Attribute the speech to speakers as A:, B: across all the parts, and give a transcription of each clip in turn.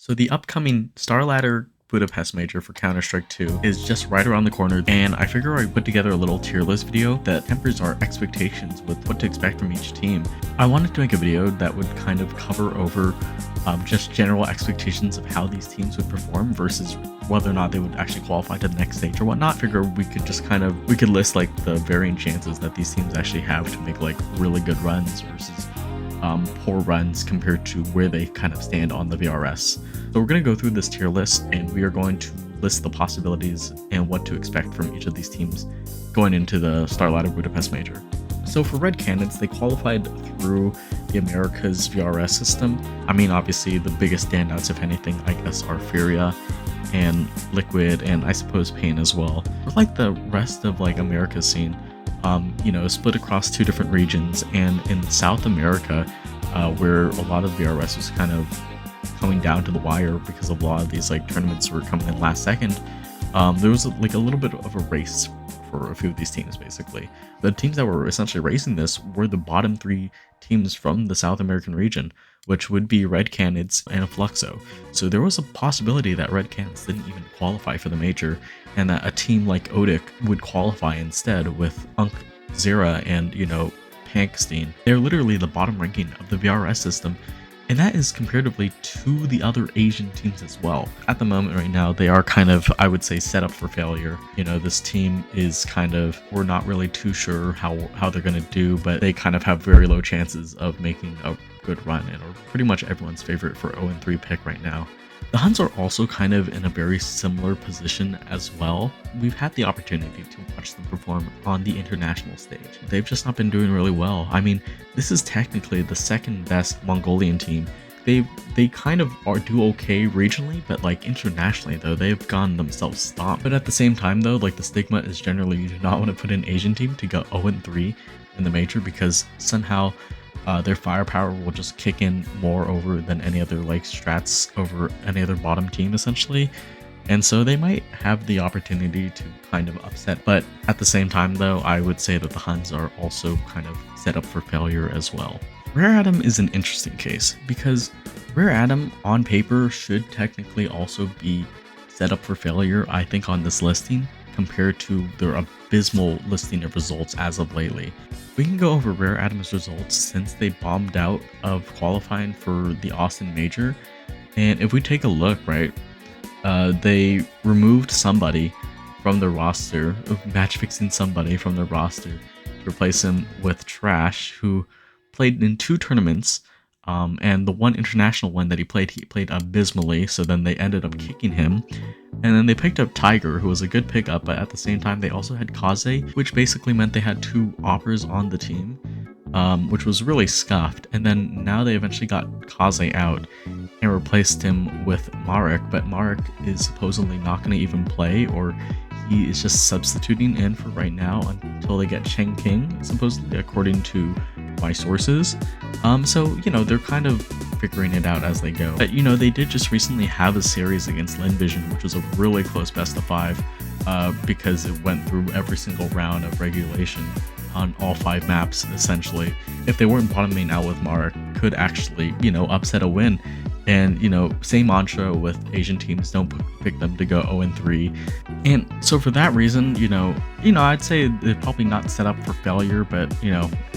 A: So the upcoming Starladder Budapest Major for Counter-Strike 2 is just right around the corner, and I figure I put together a little tier list video that tempers our expectations with what to expect from each team. I wanted to make a video that would kind of cover over just general expectations of how these teams would perform versus whether or not they would actually qualify to the next stage or whatnot. Figure we could list like the varying chances that these teams actually have to make like really good runs versus poor runs compared to where they kind of stand on the VRS. So we're going to go through this tier list and we are going to list the possibilities and what to expect from each of these teams going into the Starladder Budapest Major. So for Red Canids, they qualified through the Americas VRS system. I mean, obviously the biggest standouts, if anything, I guess, are Furia and Liquid and I suppose Pain as well. For like the rest of like America's scene, split across two different regions, and in South America, where a lot of VRS was kind of coming down to the wire because a lot of these like tournaments were coming in last second, there was like a little bit of a race for a few of these teams. Basically, the teams that were essentially racing this were the bottom three teams from the South American region, which would be Red Canids and Fluxo. So there was a possibility that Red Canids didn't even qualify for the major, and that a team like Odic would qualify instead with Unk, Zera, and Pankstein. They're literally the bottom ranking of the VRS system, and that is comparatively to the other Asian teams as well. At the moment right now, they are kind of, I would say, set up for failure. This team is kind of, we're not really too sure how they're going to do, but they kind of have very low chances of making a good run and are pretty much everyone's favorite for 0-3 pick right now. The Huns are also kind of in a very similar position as well. We've had the opportunity to watch them perform on the international stage. They've just not been doing really well. I mean, this is technically the second best Mongolian team. They kind of do okay regionally, but like internationally though, they've gone themselves stomped. But at the same time though, like the stigma is generally you do not want to put an Asian team to go 0-3 in the major because somehow their firepower will just kick in more over than any other like strats over any other bottom team essentially, and so they might have the opportunity to kind of upset. But at the same time though, I would say that the Huns are also kind of set up for failure as well. Rare Atom is an interesting case because Rare Atom on paper should technically also be set up for failure, I think, on this listing compared to their abysmal listing of results as of lately. We can go over Rare Atom's results since they bombed out of qualifying for the Austin Major, and if we take a look, right, they removed somebody from their roster, match fixing somebody from their roster to replace him with Trash, who played in 2 tournaments, and the one international one that he played abysmally, so then they ended up kicking him. And then they picked up Tiger, who was a good pickup, but at the same time they also had Kaze, which basically meant they had 2 offers on the team, which was really scuffed. And then now they eventually got Kaze out and replaced him with Marek, but Marek is supposedly not going to even play, or he is just substituting in for right now until they get Cheng King, supposedly, according to my sources. So they're kind of figuring it out as they go. But they did just recently have a series against Lin Vision, which was a really close best of 5 because it went through every single round of regulation on all 5 maps essentially. If they weren't bottoming out with Marek, could actually upset a win. And same mantra with Asian teams, don't pick them to go 0-3. And so for that reason, I'd say they're probably not set up for failure, but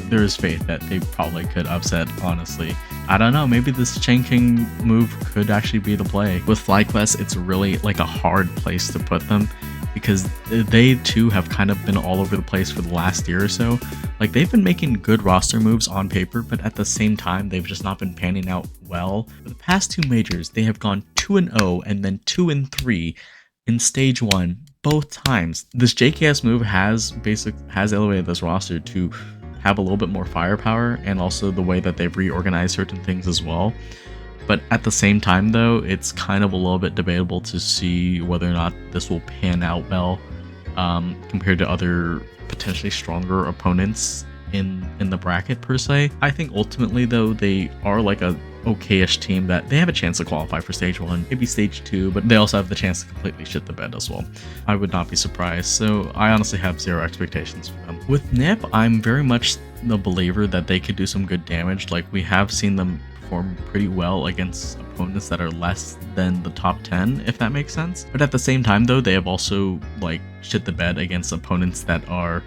A: there is faith that they probably could upset, honestly. I don't know, maybe this Cheng King move could actually be the play. With FlyQuest, it's really like a hard place to put them because they too have kind of been all over the place for the last year or so. Like, they've been making good roster moves on paper, but at the same time, they've just not been panning out well. For the past 2 majors, they have gone 2-0 and then 2-3 in stage 1 both times. This JKS move has elevated this roster to have a little bit more firepower, and also the way that they've reorganized certain things as well. But at the same time though, it's kind of a little bit debatable to see whether or not this will pan out well compared to other potentially stronger opponents in the bracket per se. I think ultimately though, they are like a okay-ish team that they have a chance to qualify for stage 1, maybe stage 2, but they also have the chance to completely shit the bed as well. I would not be surprised, so I honestly have 0 expectations for them. With Nip, I'm very much the believer that they could do some good damage. Like, we have seen them perform pretty well against opponents that are less than the top 10, if that makes sense. But at the same time though, they have also like shit the bed against opponents that are,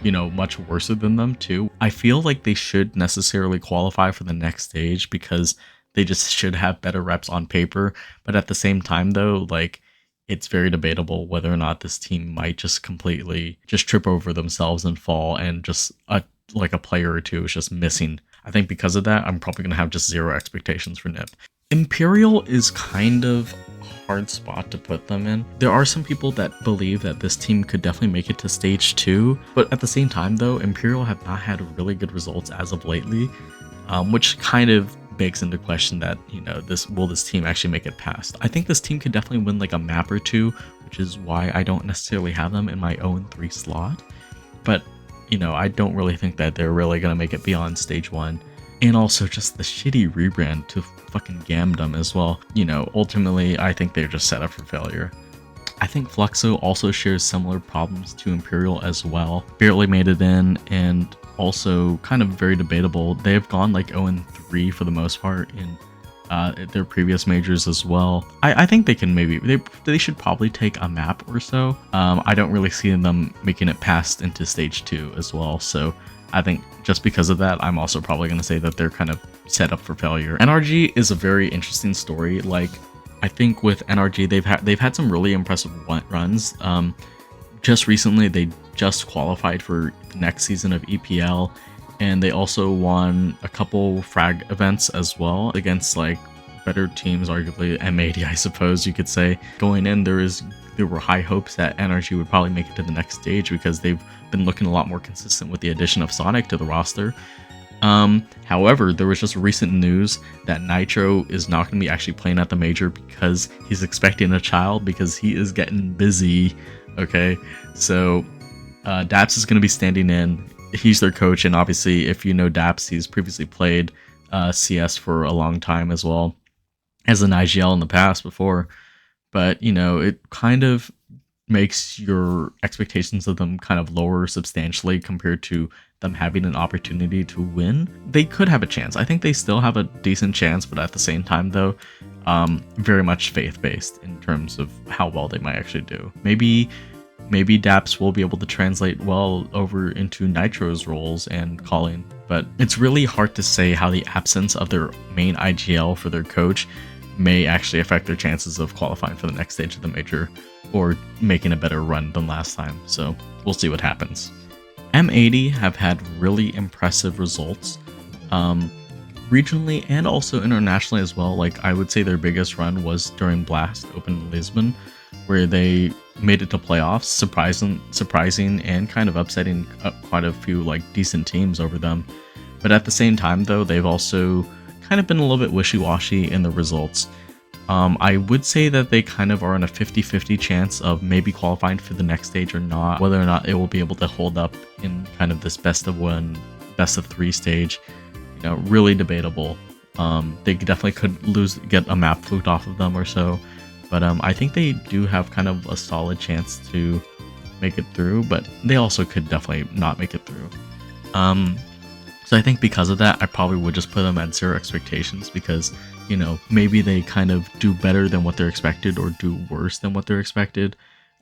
A: you know, much worse than them too. I feel like they should necessarily qualify for the next stage because they just should have better reps on paper. But at the same time though, like, it's very debatable whether or not this team might just completely just trip over themselves and fall, and just like a player or two is just missing. I think because of that, I'm probably going to have just zero expectations for NIP. Imperial is kind of a hard spot to put them in. There are some people that believe that this team could definitely make it to stage 2, but at the same time though, Imperial have not had really good results as of lately, which kind of begs into question that, you know, will this team actually make it past. I think this team could definitely win like a map or two, which is why I don't necessarily have them in my own 3 slot. But, you know, I don't really think that they're really going to make it beyond stage 1. And also just the shitty rebrand to fucking Gamdom as well. You know, ultimately, I think they're just set up for failure. I think Fluxo also shares similar problems to Imperial as well. Barely made it in, and also kind of very debatable. They have gone like 0-3 for the most part in their previous majors as well. I think they can they should probably take a map or so. I don't really see them making it past into stage 2 as well. So I think just because of that, I'm also probably going to say that they're kind of set up for failure. NRG is a very interesting story. Like, I think with NRG, they've had some really impressive runs. Just recently, they just qualified for the next season of EPL, and they also won a couple frag events as well against like better teams, arguably M80, I suppose you could say. Going in, there were high hopes that NRG would probably make it to the next stage because they've been looking a lot more consistent with the addition of Sonic to the roster. However, there was just recent news that Nitro is not going to be actually playing at the major because he's expecting a child, because he is getting busy. Okay, so Daps is going to be standing in. He's their coach, and obviously, if you know Daps, he's previously played CS for a long time as well as an IGL in the past before. But, you know, it kind of makes your expectations of them kind of lower substantially compared to them having an opportunity to win. They could have a chance. I think they still have a decent chance, but at the same time though, very much faith-based in terms of how well they might actually do. Maybe Daps will be able to translate well over into Nitro's roles and calling, but it's really hard to say how the absence of their main IGL for their coach may actually affect their chances of qualifying for the next stage of the major or making a better run than last time. So we'll see what happens. M80 have had really impressive results regionally and also internationally as well. Like, I would say their biggest run was during Blast Open in Lisbon, where they made it to playoffs, surprising and kind of upsetting quite a few like decent teams over them. But at the same time though, they've also kind of been a little bit wishy-washy in the results. I would say that they kind of are on a 50-50 chance of maybe qualifying for the next stage or not. Whether or not it will be able to hold up in kind of this best of 1, best of 3 stage, you know, really debatable. They definitely could get a map fluked off of them or so. But I think they do have kind of a solid chance to make it through, but they also could definitely not make it through. So I think because of that, I probably would just put them at 0 expectations because, you know, maybe they kind of do better than what they're expected or do worse than what they're expected.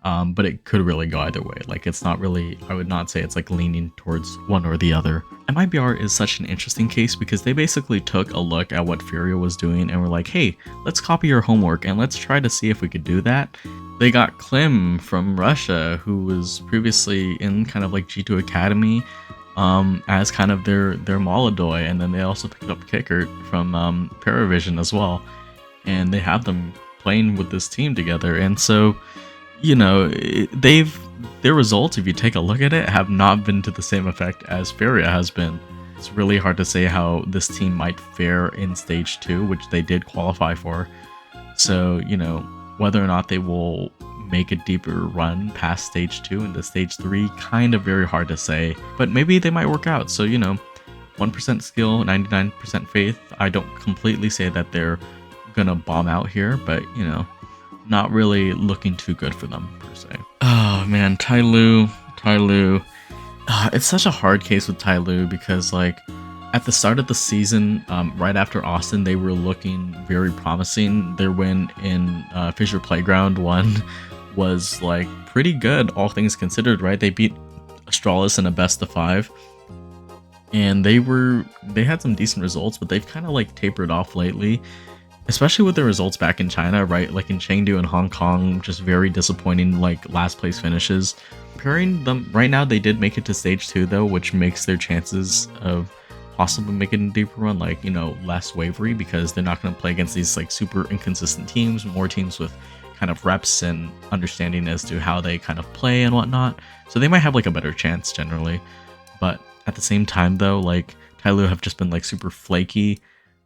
A: But it could really go either way. Like, it's not really, I would not say it's like leaning towards one or the other. MIBR is such an interesting case because they basically took a look at what Furia was doing and were like, hey, let's copy your homework and let's try to see if we could do that. They got Klim from Russia, who was previously in kind of like G2 Academy, as kind of their Molodoi, and then they also picked up Kickert from Paravision as well, and they have them playing with this team together. And so, you know, their results, if you take a look at it, have not been to the same effect as Furia has been. It's really hard to say how this team might fare in stage 2, which they did qualify for. So, you know, whether or not they will make a deeper run past stage 2 into stage 3, kind of very hard to say, but maybe they might work out. So, you know, 1% skill, 99% faith. I don't completely say that they're gonna bomb out here, but, you know, not really looking too good for them per se. Oh man, Tyloo. It's such a hard case with Tyloo because, like, At the start of the season, right after Austin, they were looking very promising. Their win in Fisher Playground 1 was like pretty good, all things considered, right? They beat Astralis in a best of 5, and they had some decent results, but they've kind of like tapered off lately, especially with their results back in China, right? Like in Chengdu and Hong Kong, just very disappointing, like last place finishes. Comparing them right now, they did make it to stage 2 though, which makes their chances of possibly making a deeper run, like, you know, less wavery, because they're not going to play against these like super inconsistent teams, more teams with kind of reps and understanding as to how they kind of play and whatnot. So they might have like a better chance generally. But at the same time though, like Tyloo have just been like super flaky.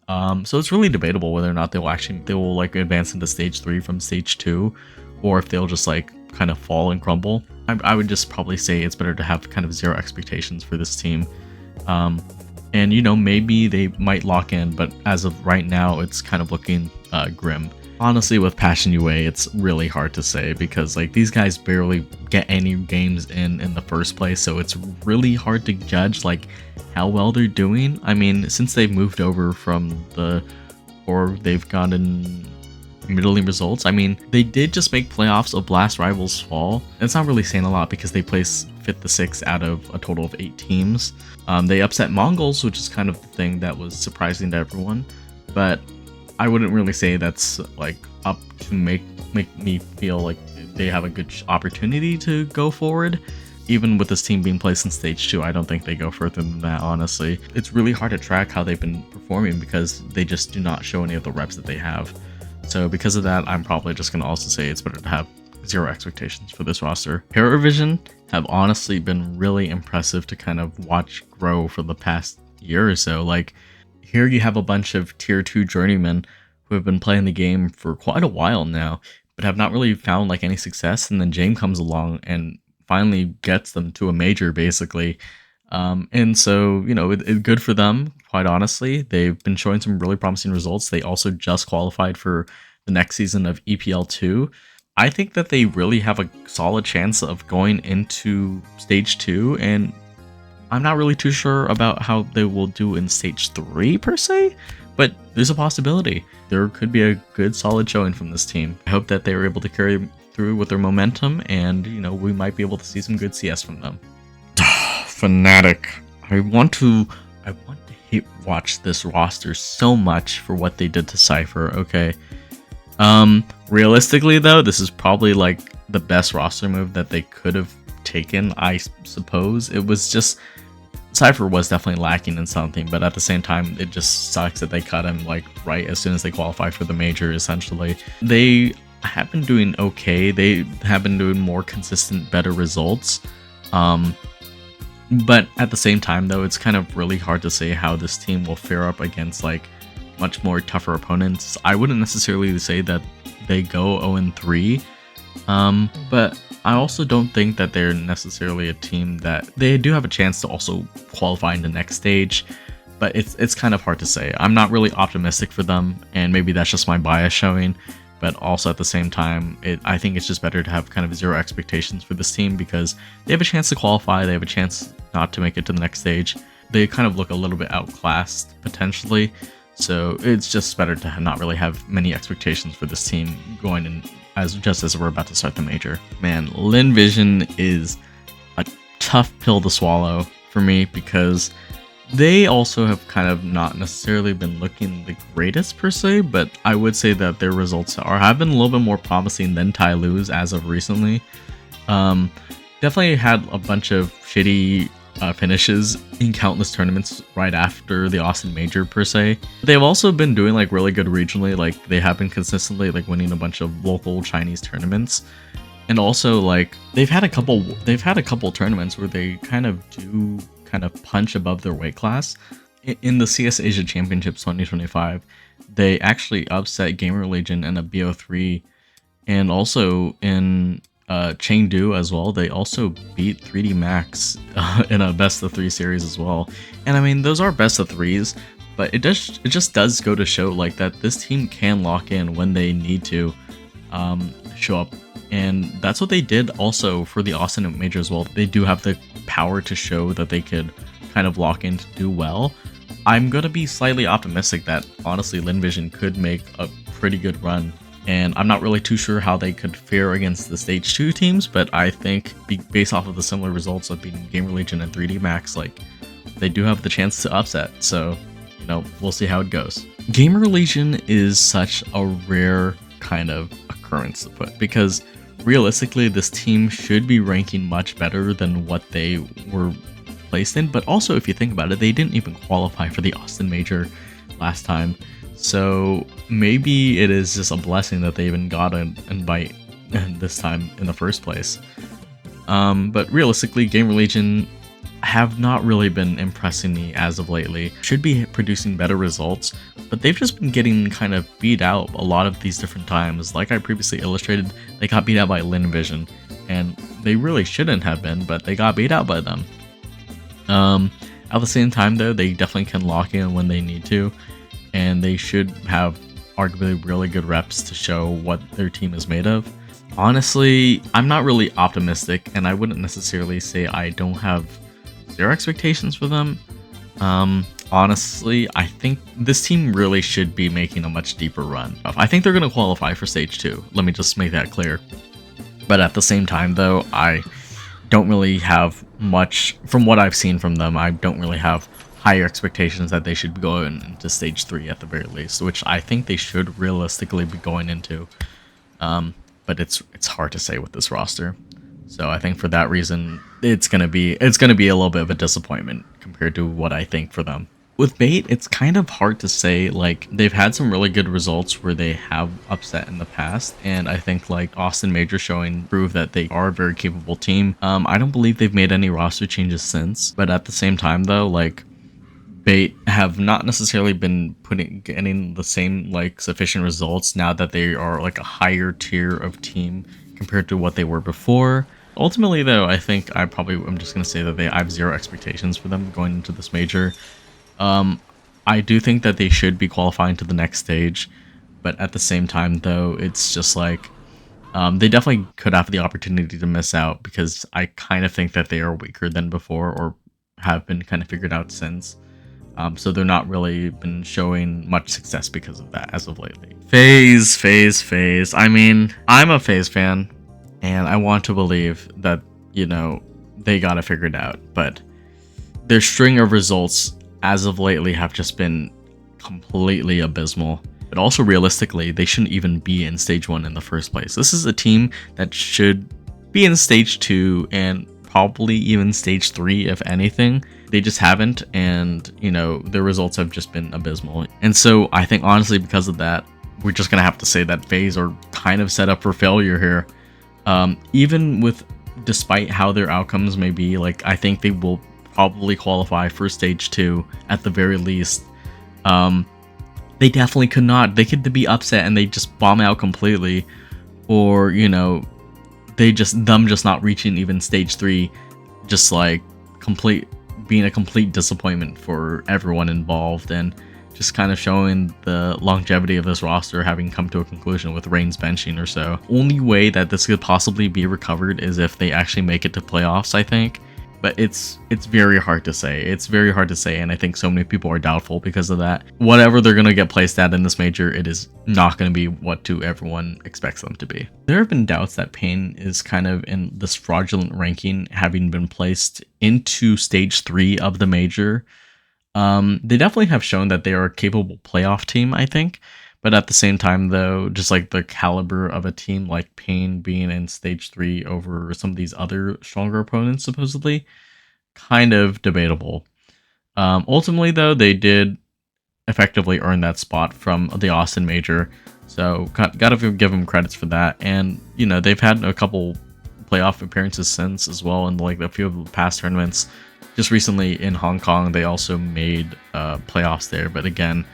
A: So it's really debatable whether or not they will like advance into stage 3 from stage 2, or if they'll just like kind of fall and crumble. I would just probably say it's better to have kind of zero expectations for this team. And you know, maybe they might lock in, but as of right now, it's kind of looking grim. Honestly, with Passion UA, it's really hard to say, because like these guys barely get any games in the first place, so it's really hard to judge like how well they're doing. I mean, since they've moved over from or they've gotten middling results. I mean, they did just make playoffs of Blast Rivals Fall. It's not really saying a lot because they placed 5th to 6th out of a total of 8 teams. They upset Mongols, which is kind of the thing that was surprising to everyone, but I wouldn't really say that's like up to make me feel like they have a good opportunity to go forward. Even with this team being placed in stage 2, I don't think they go further than that, honestly. It's really hard to track how they've been performing because they just do not show any of the reps that they have. So because of that, I'm probably just going to also say it's better to have zero expectations for this roster. Hero Vision have honestly been really impressive to kind of watch grow for the past year or so. Like, here you have a bunch of tier 2 journeymen who have been playing the game for quite a while now, but have not really found like any success, and then James comes along and finally gets them to a major, basically. And so, you know, it's good for them, quite honestly. They've been showing some really promising results. They also just qualified for the next season of EPL 2. I think that they really have a solid chance of going into stage 2, and I'm not really too sure about how they will do in stage 3 per se, but there's a possibility. There could be a good solid showing from this team. I hope that they were able to carry through with their momentum, and, you know, we might be able to see some good CS from them. Fnatic. I want to hate watch this roster so much for what they did to Cypher. Okay. Realistically though, this is probably like the best roster move that they could have taken, I suppose. It was just, Cypher was definitely lacking in something, but at the same time, it just sucks that they cut him like right as soon as they qualify for the major, essentially. They have been doing okay. They have been doing more consistent, better results. But at the same time though, it's kind of really hard to say how this team will fare up against like much more tougher opponents. I wouldn't necessarily say that they go 0-3, but I also don't think that they're necessarily a team that they do have a chance to also qualify in the next stage, but it's kind of hard to say. I'm not really optimistic for them, and maybe that's just my bias showing, but also at the same time, I think it's just better to have kind of zero expectations for this team because they have a chance to qualify, they have a chance not to make it to the next stage. They kind of look a little bit outclassed potentially, so it's just better to not really have many expectations for this team going in just as we're about to start the major. Man, Lin Vision is a tough pill to swallow for me because they also have kind of not necessarily been looking the greatest per se, but I would say that their results have been a little bit more promising than Tyloo's as of recently. Definitely had a bunch of shitty finishes in countless tournaments right after the Austin Major per se. They've also been doing like really good regionally, like they have been consistently like winning a bunch of local Chinese tournaments. And also like they've had a couple tournaments where they kind of punch above their weight class. In the CS Asia Championships 2025, they actually upset Gamer Legion and a BO3, and also in Chengdu as well, they also beat 3D Max in a best of 3 series as well. And I mean, those are best of 3s, but it just does go to show like that this team can lock in when they need to show up. And that's what they did also for the Austin Major as well. They do have the power to show that they could kind of lock in to do well. I'm gonna be slightly optimistic that honestly Linvision could make a pretty good run. And I'm not really too sure how they could fare against the Stage 2 teams, but I think based off of the similar results of beating Gamer Legion and 3D Max, like, they do have the chance to upset. So, you know, we'll see how it goes. Gamer Legion is such a rare kind of occurrence to put, because realistically this team should be ranking much better than what they were placed in. But also, if you think about it, they didn't even qualify for the Austin Major last time. So maybe it is just a blessing that they even got an invite this time in the first place. But realistically, Gamer Legion have not really been impressing me as of lately. Should be producing better results, but they've just been getting kind of beat out a lot of these different times. Like I previously illustrated, they got beat out by Linvision, and they really shouldn't have been, but they got beat out by them. At the same time though, they definitely can lock in when they need to, and they should have arguably really good reps to show what their team is made of. Honestly, I'm not really optimistic, and I wouldn't necessarily say I don't have zero expectations for them. Honestly, I think this team really should be making a much deeper run. I think they're going to qualify for Stage 2, let me just make that clear. But at the same time though, I don't really have much, from what I've seen from them, I don't really have higher expectations that they should be going into Stage 3 at the very least, which I think they should realistically be going into. But it's hard to say with this roster. So I think for that reason, it's gonna be a little bit of a disappointment compared to what I think for them. With Bait, it's kind of hard to say. Like, they've had some really good results where they have upset in the past, and I think like Austin Major showing prove that they are a very capable team. I don't believe they've made any roster changes since, but at the same time though, like, Bait have not necessarily been getting the same like sufficient results now that they are like a higher tier of team compared to what they were before. Ultimately though, I think I'm just gonna say that I have zero expectations for them going into this major. I do think that they should be qualifying to the next stage, but at the same time though, it's just like they definitely could have the opportunity to miss out, because I kind of think that they are weaker than before, or have been kind of figured out since. So they're not really been showing much success because of that as of lately. FaZe. I mean, I'm a FaZe fan, and I want to believe that, you know, they got it figured out, but their string of results as of lately have just been completely abysmal. But also realistically, they shouldn't even be in Stage 1 in the first place. This is a team that should be in Stage 2 and probably even Stage 3 if anything. They just haven't, and you know, their results have just been abysmal. And so I think honestly because of that, we're just gonna have to say that FaZe are kind of set up for failure here. Even with, despite how their outcomes may be, like, I think they will probably qualify for Stage 2 at the very least. They definitely could not. They could be upset and they just bomb out completely, or you know, them just not reaching even Stage 3, just like being a complete disappointment for everyone involved, and just kind of showing the longevity of this roster having come to a conclusion with Reigns benching or so. Only way that this could possibly be recovered is if they actually make it to playoffs, I think. But it's very hard to say. It's very hard to say, and I think so many people are doubtful because of that. Whatever they're going to get placed at in this major, it is not going to be what everyone expects them to be. There have been doubts that Pain is kind of in this fraudulent ranking, having been placed into Stage 3 of the major. They definitely have shown that they are a capable playoff team, I think. But at the same time, though, just like the caliber of a team like Pain being in Stage 3 over some of these other stronger opponents, supposedly, kind of debatable. Ultimately, though, they did effectively earn that spot from the Austin Major, so gotta give them credits for that. And, you know, they've had a couple playoff appearances since as well, in like a few of the past tournaments. Just recently in Hong Kong, they also made playoffs there, but again,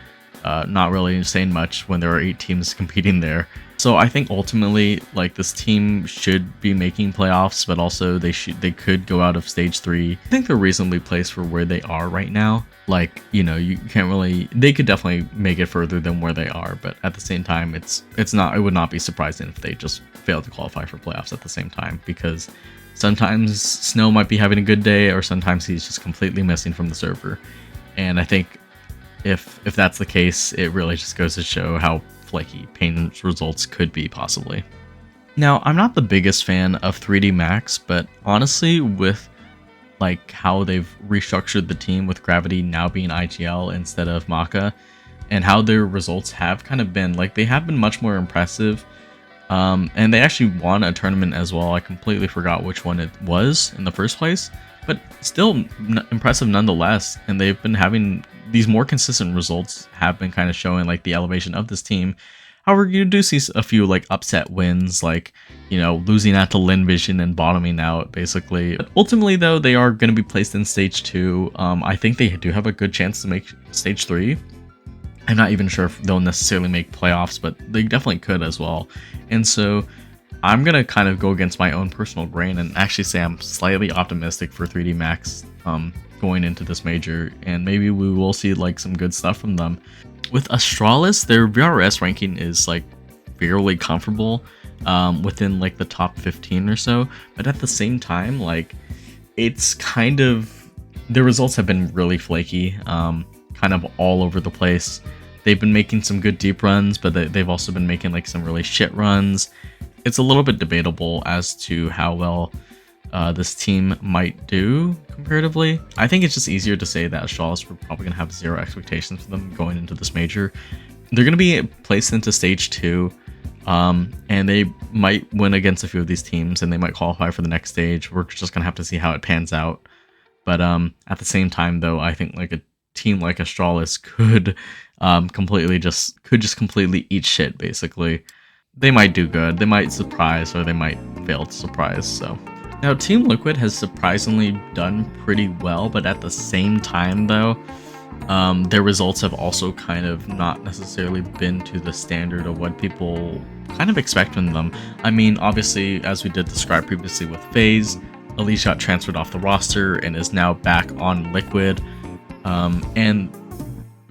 A: not really saying much when there are 8 teams competing there. So I think ultimately, like, this team should be making playoffs, but also they could go out of Stage 3. I think they're reasonably placed for where they are right now. Like, you know, you can't really, they could definitely make it further than where they are, but at the same time, it would not be surprising if they just failed to qualify for playoffs at the same time, because sometimes Snow might be having a good day, or sometimes he's just completely missing from the server. And I think if that's the case, it really just goes to show how flaky Pain's results could be possibly. Now, I'm not the biggest fan of 3D Max, but honestly, with like how they've restructured the team with Gravity now being IGL instead of Maka, and how their results have kind of been, like, they have been much more impressive. And they actually won a tournament as well. I completely forgot which one it was in the first place, but still impressive nonetheless. And they've been having these more consistent results, have been kind of showing like the elevation of this team. However, you do see a few like upset wins, like, you know, losing out to Lin Vision and bottoming out basically. But ultimately though, they are going to be placed in stage 2. I think they do have a good chance to make stage 3. I'm not even sure if they'll necessarily make playoffs, but they definitely could as well. And so I'm going to kind of go against my own personal grain and actually say I'm slightly optimistic for 3D Max going into this major, and maybe we will see like some good stuff from them. With Astralis, their VRS ranking is like fairly comfortable within like the top 15 or so, but at the same time, like, it's kind of, their results have been really flaky. Kind of all over the place. They've been making some good deep runs, but they've also been making like some really shit runs. It's a little bit debatable as to how well this team might do comparatively. I think it's just easier to say that Astralis, we're probably going to have zero expectations for them going into this major. They're going to be placed into stage 2, and they might win against a few of these teams, and they might qualify for the next stage. We're just going to have to see how it pans out. But at the same time, though, I think like a team like Astralis could completely eat shit basically. They might do good, they might surprise, or they might fail to surprise. So now Team Liquid has surprisingly done pretty well, but at the same time though, their results have also kind of not necessarily been to the standard of what people kind of expect from them. I mean, obviously, as we did describe previously with FaZe, Elise got transferred off the roster and is now back on Liquid. And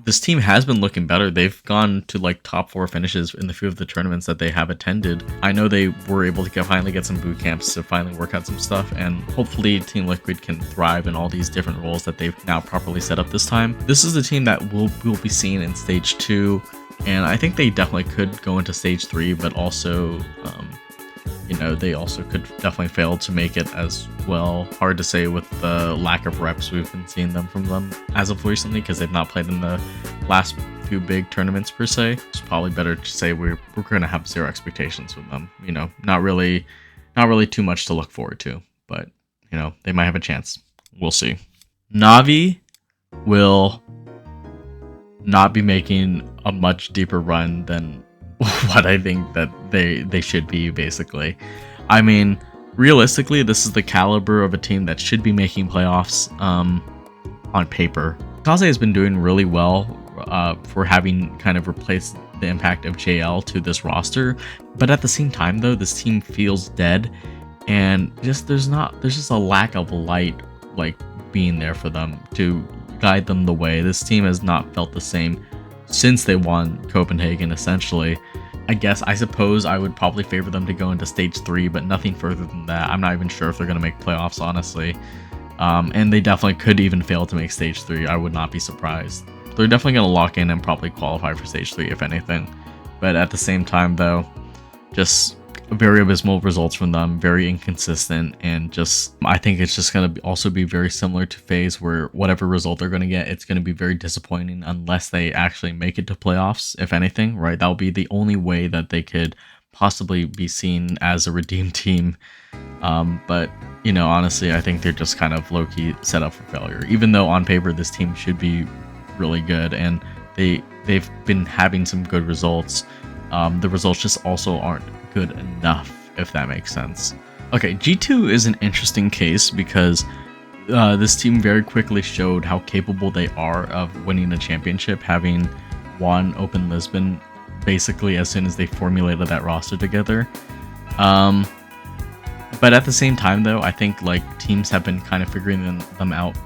A: this team has been looking better. They've gone to like top 4 finishes in the few of the tournaments that they have attended. I know they were able to finally get some boot camps to finally work out some stuff, and hopefully Team Liquid can thrive in all these different roles that they've now properly set up this time. This is the team that we'll be seeing in stage 2, and I think they definitely could go into stage 3, but also you know, they also could definitely fail to make it as well. Hard to say with the lack of reps we've been seeing from them as of recently, because they've not played in the last few big tournaments per se. It's probably better to say we're going to have zero expectations from them. You know, not really too much to look forward to, but you know, they might have a chance. We'll see. Na'Vi will not be making a much deeper run than what I think that they should be, basically. I mean, realistically, this is the caliber of a team that should be making playoffs on paper. Kaze has been doing really well for having kind of replaced the impact of JL to this roster, but at the same time though, this team feels dead, and just there's just a lack of light like being there for them to guide them the way. This team has not felt the same since they won Copenhagen, essentially. I suppose I would probably favor them to go into stage 3, but nothing further than that. I'm not even sure if they're going to make playoffs, honestly. And they definitely could even fail to make stage 3. I would not be surprised. They're definitely going to lock in and probably qualify for stage 3, if anything. But at the same time, though, just very abysmal results from them, very inconsistent, and just I think it's just going to also be very similar to FaZe, where whatever result they're going to get, it's going to be very disappointing unless they actually make it to playoffs, if anything, right? That'll be the only way that they could possibly be seen as a redeemed team. But you know, honestly, I think they're just kind of low-key set up for failure, even though on paper this team should be really good and they've been having some good results. The results just also aren't good enough, if that makes sense. Okay, G2 is an interesting case because this team very quickly showed how capable they are of winning a championship, having won Open Lisbon basically as soon as they formulated that roster together. But at the same time though, I think like teams have been kind of figuring them out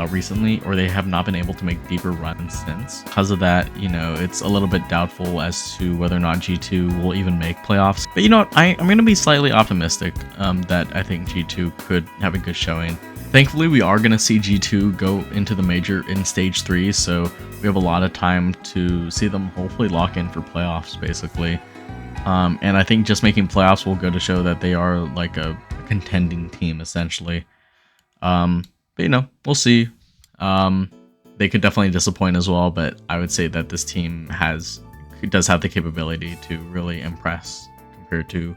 A: recently, or they have not been able to make deeper runs since. Because of that, you know, it's a little bit doubtful as to whether or not G2 will even make playoffs. But you know what, I'm going to be slightly optimistic that I think G2 could have a good showing. Thankfully, we are going to see G2 go into the major in stage 3, so we have a lot of time to see them hopefully lock in for playoffs, basically. And I think just making playoffs will go to show that they are like a contending team, essentially. But you know, we'll see. They could definitely disappoint as well, but I would say that this team does have the capability to really impress compared to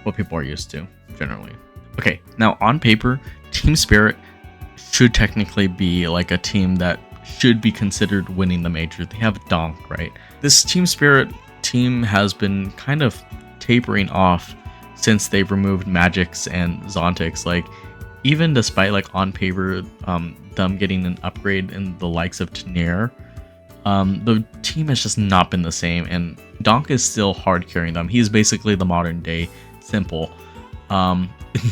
A: what people are used to, generally. Okay, now on paper, Team Spirit should technically be like a team that should be considered winning the major. They have Donk, right? This Team Spirit team has been kind of tapering off since they've removed Magix and Zontix. Like, even despite like on paper them getting an upgrade in the likes of Tanair, the team has just not been the same, and Donk is still hard carrying them. He's basically the modern day Simple,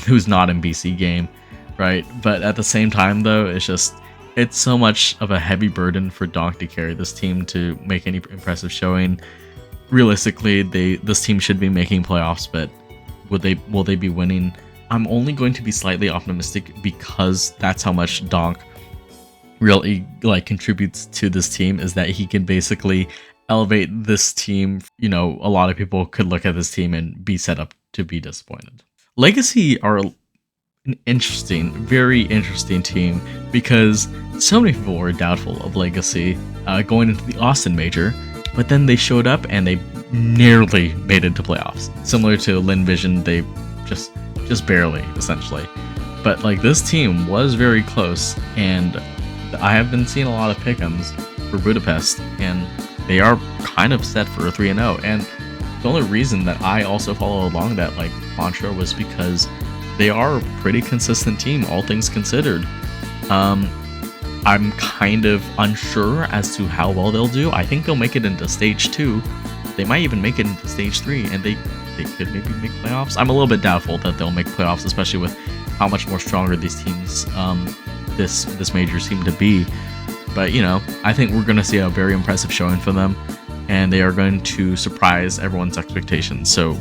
A: who's not in BC game, right? But at the same time though, it's so much of a heavy burden for Donk to carry this team to make any impressive showing. Realistically, this team should be making playoffs, but will they be winning? I'm only going to be slightly optimistic because that's how much Donk really like contributes to this team, is that he can basically elevate this team. You know, a lot of people could look at this team and be set up to be disappointed. Legacy are an interesting, very interesting team because so many people were doubtful of Legacy going into the Austin major, but then they showed up and they nearly made it to playoffs. Similar to Lin Vision, they just barely, essentially. But like, this team was very close, and I have been seeing a lot of pick'ems for Budapest, and they are kind of set for a 3-0. And the only reason that I also follow along that like mantra was because they are a pretty consistent team, all things considered. I'm kind of unsure as to how well they'll do. I think they'll make it into stage 2. They might even make it into stage 3, and they could maybe make playoffs. I'm a little bit doubtful that they'll make playoffs, especially with how much more stronger these teams, this major seem to be. But you know, I think we're going to see a very impressive showing for them, and they are going to surprise everyone's expectations. So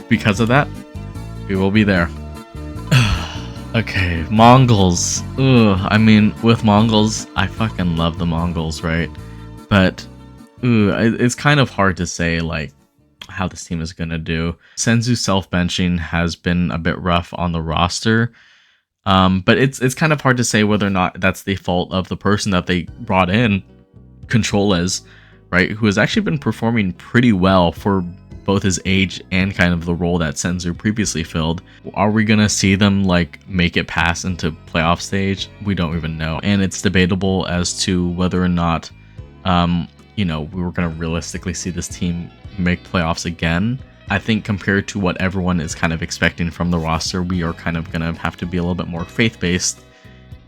A: because of that, we will be there. Okay, Mongols. Ugh, I mean, with Mongols, I fucking love the Mongols, right? But it's kind of hard to say like how this team is gonna do. Senzu self-benching has been a bit rough on the roster, but it's kind of hard to say whether or not that's the fault of the person that they brought in, Controles, right? Who has actually been performing pretty well for both his age and kind of the role that Senzu previously filled. Are we gonna see them like make it past into playoff stage? We don't even know, and it's debatable as to whether or not you know, we were gonna realistically see this team make playoffs again. I think compared to what everyone is kind of expecting from the roster, we are kind of gonna have to be a little bit more faith-based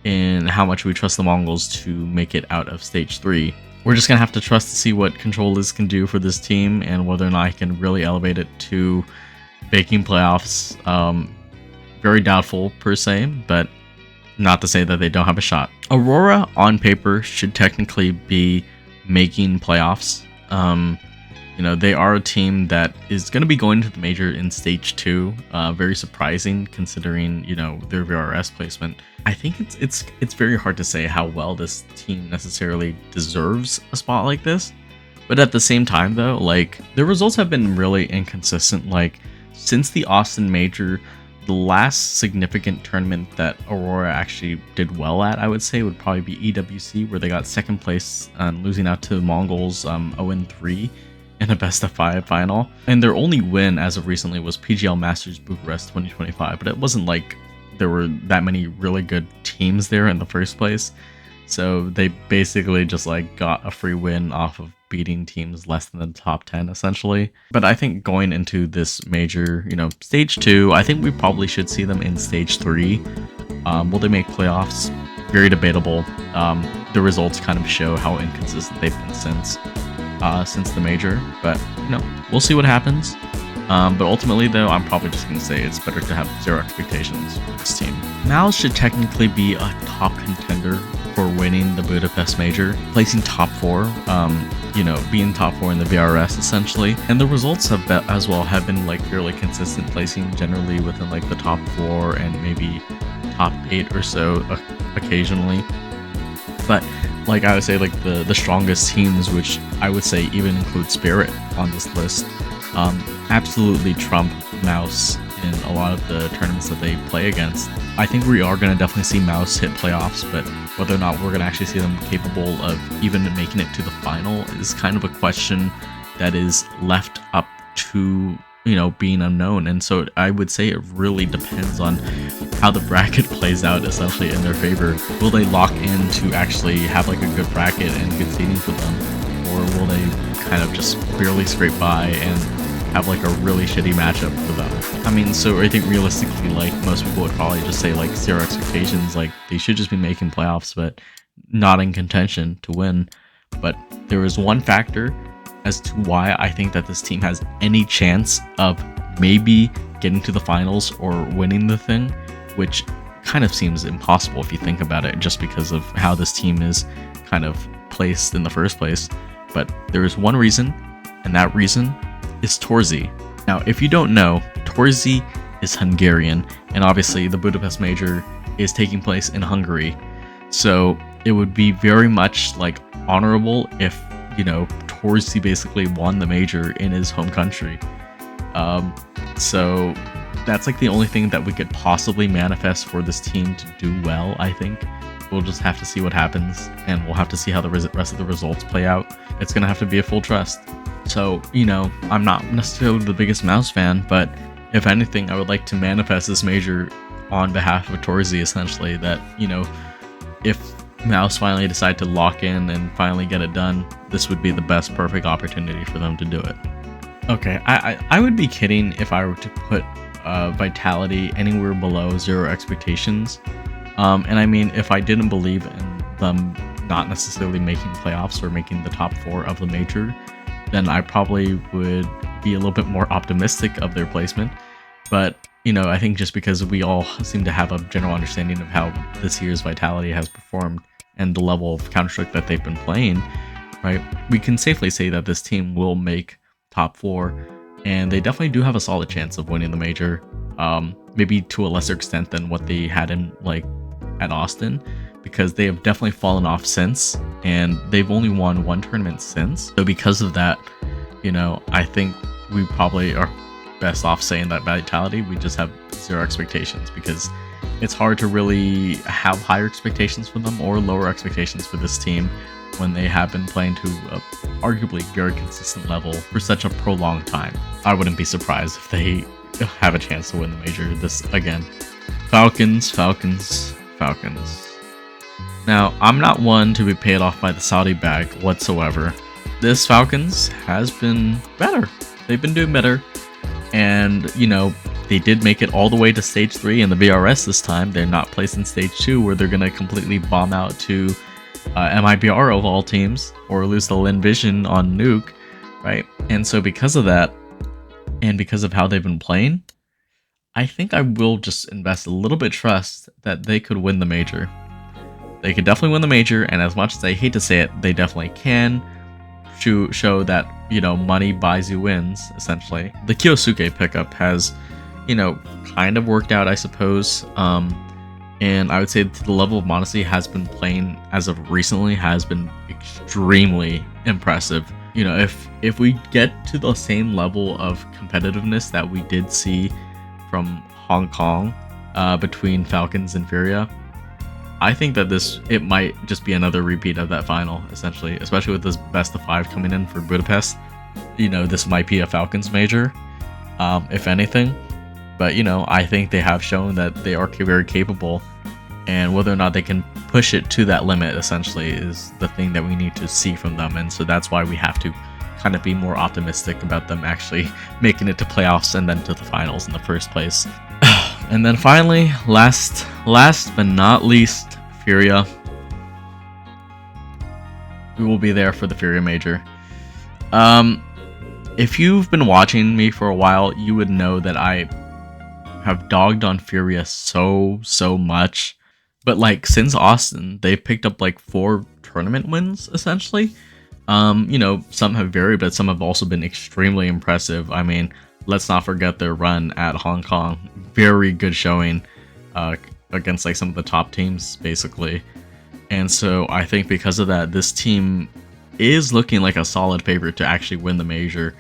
A: in how much we trust the Mongols to make it out of stage 3. We're just gonna have to trust to see what Controles can do for this team and whether or not I can really elevate it to making playoffs. Very doubtful per se, but not to say that they don't have a shot. Aurora on paper should technically be making playoffs. You know, they are a team that is going to be going to the major in stage 2. Very surprising considering, you know, their VRS placement. I think it's very hard to say how well this team necessarily deserves a spot like this. But at the same time though, like, the results have been really inconsistent. Like, since the Austin major, the last significant tournament that Aurora actually did well at, I would say, would probably be EWC, where they got 2nd place and losing out to the Mongols 0-3 in a best of 5 final. And their only win as of recently was PGL Masters Bucharest 2025, but it wasn't like there were that many really good teams there in the first place. So they basically just like got a free win off of beating teams less than the top 10 essentially. But I think going into this major, you know, stage 2, I think we probably should see them in stage 3. Will they make playoffs? Very debatable. The results kind of show how inconsistent they've been since the major, but you know, we'll see what happens. But ultimately though, I'm probably just going to say it's better to have 0 expectations for this team. Mal should technically be a top contender for winning the Budapest major, placing top 4, you know, being top 4 in the VRS essentially. And the results have as well have been like fairly consistent, placing generally within like the top 4 and maybe top 8 or so occasionally. But like I would say, like the strongest teams, which I would say even include Spirit on this list, absolutely trump Mouse in a lot of the tournaments that they play against. I think we are going to definitely see Mouse hit playoffs, but whether or not we're going to actually see them capable of even making it to the final is kind of a question that is left up to, you know, being unknown. And so I would say it really depends on how the bracket plays out, essentially in their favor. Will they lock in to actually have like a good bracket and good seeding for them, or will they kind of just barely scrape by and have like a really shitty matchup for them? I mean, so I think realistically, like most people would probably just say like 0 expectations, like they should just be making playoffs but not in contention to win. But there is one factor as to why I think that this team has any chance of maybe getting to the finals or winning the thing, which kind of seems impossible if you think about it, just because of how this team is kind of placed in the first place. But there is one reason, and that reason is Torzy. Now, if you don't know, Torzy is Hungarian, and obviously the Budapest Major is taking place in Hungary. So it would be very much like honorable if, you know, Torzy basically won the major in his home country. So that's like the only thing that we could possibly manifest for this team to do well, I think. We'll just have to see what happens, and we'll have to see how the rest of the results play out. It's going to have to be a full trust. So, you know, I'm not necessarily the biggest Mouse fan, but if anything, I would like to manifest this major on behalf of Torzy, essentially, that, you know, if Mouse finally decide to lock in and finally get it done, this would be the best perfect opportunity for them to do it. Okay, I would be kidding if I were to put Vitality anywhere below 0 expectations. And I mean, if I didn't believe in them not necessarily making playoffs or making the top 4 of the major, then I probably would be a little bit more optimistic of their placement. But, you know, I think just because we all seem to have a general understanding of how this year's Vitality has performed and the level of Counter-Strike that they've been playing, right, we can safely say that this team will make top 4, and they definitely do have a solid chance of winning the major, maybe to a lesser extent than what they had in, like, at Austin, because they have definitely fallen off since, and they've only won 1 tournament since. So because of that, you know, I think we probably are best off saying that Vitality, we just have 0 expectations, because it's hard to really have higher expectations for them or lower expectations for this team when they have been playing to a arguably very consistent level for such a prolonged time. I wouldn't be surprised if they have a chance to win the major this again. Falcons. Now, I'm not one to be paid off by the Saudi bag whatsoever. This Falcons has been better. They've been doing better. And, you know, they did make it all the way to stage 3 in the VRS this time. They're not placed in stage 2 where they're going to completely bomb out to MIBR of all teams, or lose the Lin Vision on Nuke, right? And so because of that, and because of how they've been playing, I think I will just invest a little bit of trust that they could win the major. They could definitely win the major, and as much as I hate to say it, they definitely can show that, you know, money buys you wins, essentially. The Kyosuke pickup has, you know, kind of worked out, I suppose. And I would say to the level of Modesty has been playing as of recently has been extremely impressive. You know, if we get to the same level of competitiveness that we did see from Hong Kong between Falcons and Furia, I think that it might just be another repeat of that final, essentially, especially with this best of 5 coming in for Budapest. You know, this might be a Falcons major, if anything. But, you know, I think they have shown that they are very capable, and whether or not they can push it to that limit, essentially, is the thing that we need to see from them. And so that's why we have to kind of be more optimistic about them actually making it to playoffs and then to the finals in the first place. And then finally, last but not least, Furia. We will be there for the Furia major. If you've been watching me for a while, you would know that I have dogged on Furia so much. But like since Austin, they've picked up like 4 tournament wins, essentially. You know, some have varied, but some have also been extremely impressive. I mean, let's not forget their run at Hong Kong. Very good showing. against like some of the top teams basically. And so I think because of that, this team is looking like a solid favorite to actually win the major.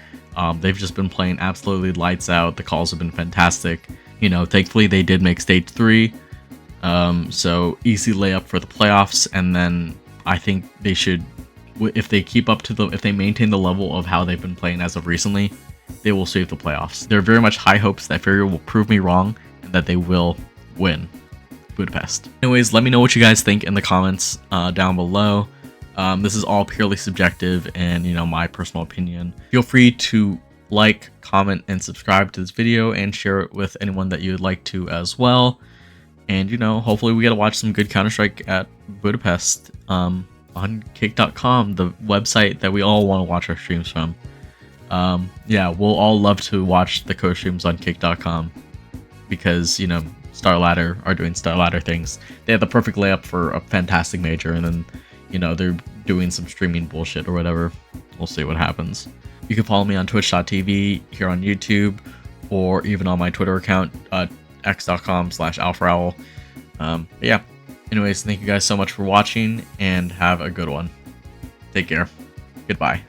A: They've just been playing absolutely lights out. The calls have been fantastic. You know, thankfully they did make stage 3. So easy layup for the playoffs. And then I think they should, if they keep up to if they maintain the level of how they've been playing as of recently, they will save the playoffs. There are very much high hopes that Fairview will prove me wrong and that they will win Budapest. Anyways, let me know what you guys think in the comments down below. This is all purely subjective and, you know, my personal opinion. Feel free to like, comment, and subscribe to this video and share it with anyone that you would like to as well. And, you know, hopefully we get to watch some good Counter-Strike at Budapest on kick.com, the website that we all want to watch our streams from. Yeah, we'll all love to watch the co-streams on kick.com because, you know, Starladder are doing Starladder things. They have the perfect layup for a fantastic major, and then, you know, they're doing some streaming bullshit or whatever. We'll see what happens. You can follow me on twitch.tv, here on YouTube, or even on my Twitter account, x.com/alphaowl. Yeah. Anyways, thank you guys so much for watching, and have a good one. Take care. Goodbye.